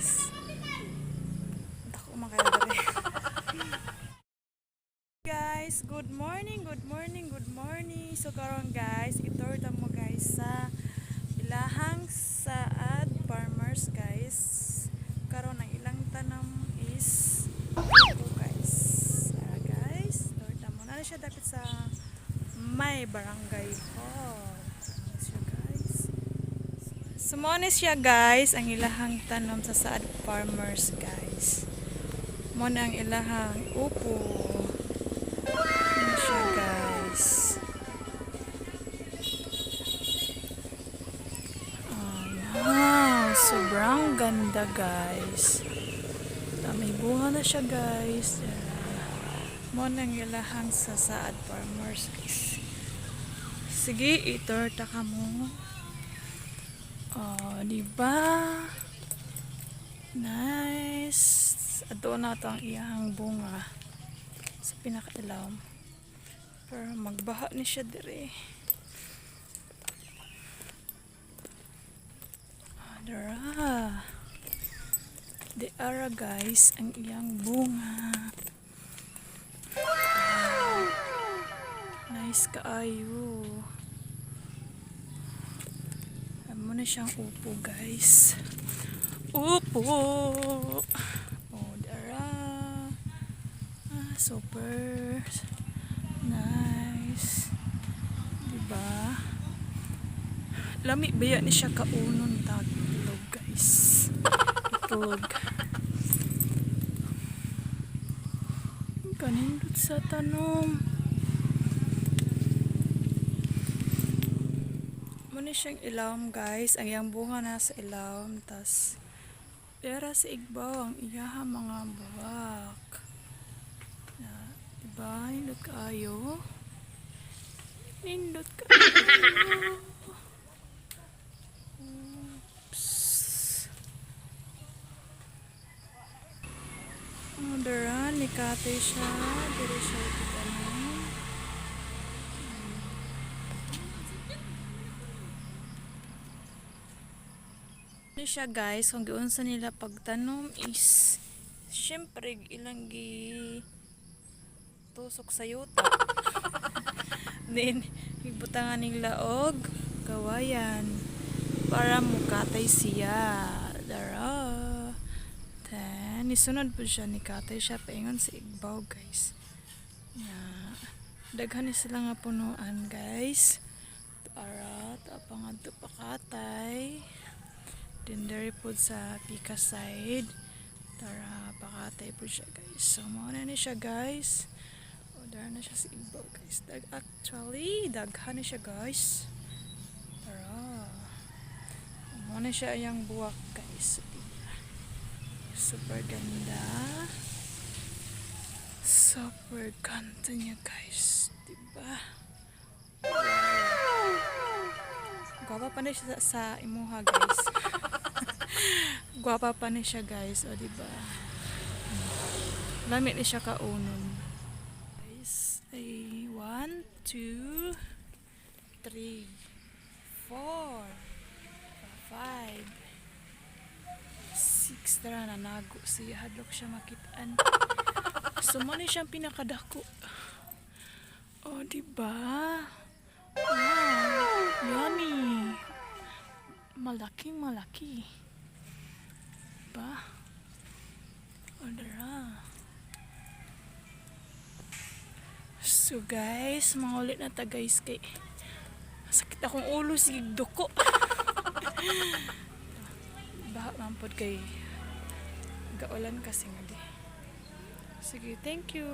guys. Ako makadari. Guys, good morning, good morning, good morning. So karon guys, itorta mo guys sa ilahang saad farmers guys. Karon ang ilang tanam is ito guys. Guys, torta mo na siya dapat sa may barangay hall. Siya guys. Sumones siya guys ang ilahang tanom sa saad farmers guys. Mo na ang ilahang upo. Ano siya guys. Sobrang ganda guys. May bunga na siya guys. Mo na ang ilahang sa saad farmers guys. Sige, itorta ka mo. Oh, diba? Nice. Ato na ito ang iyahang bunga sa pinakailaw. Pero magbaha ni siya dire. Dara. Di ara guys ang iyang bunga. Nice kaayo. Amo na siyang upo guys. Upo. Oh, dara. Super nice. Diba? Lami baya ni siya kaunon tagilog guys. Itulog. Kanindot sa tanom. Muna siyang ilawom guys. Ang iyang bunga nasa ilawom. Tas pera sa igbaw ang iyaha mga buwak. Diba? Nindot kaayo. Nindot kaayo. Oops. Dara, nikate siya. Diri siya itanom. Ano siya guys, kung giunsa nila pagtanom is syempre ilang tusok sa yuta. Then ibutangan nila og kawayan para mukatay siya. Dara. Then isunod po siya, nikatay siya paingon sa igbaw guys. Daghan ni sila nga punuan guys. Para tapang adto pakatay. Then dere po sa pika side. Tara pakatay po siya guys. So muna ni siya guys. O dara na siya sa igbaw guys. Actually daghan ni siya guys. Tara. Muna siya yung buwak guys. Super ganda. Super ganda niya guys. Diba? Wow. Gwapa pa na siya sa imuha guys. Gwapa pa na siya guys. O diba? Lamit ni siya kaunon. Guys, ay 1, 2, 3, 4, 5, 6 tara na nago siya hadlok siya makitaan. Sumani siyang pinakadako. Oh, diba? Wow, yummy. Malaking malaki. Diba? Oh, dara. So guys, mangulit na ta guys kay sakit akong ulo sige duko. Baha mampod kay gaulan kasi nga di. Sige, thank you.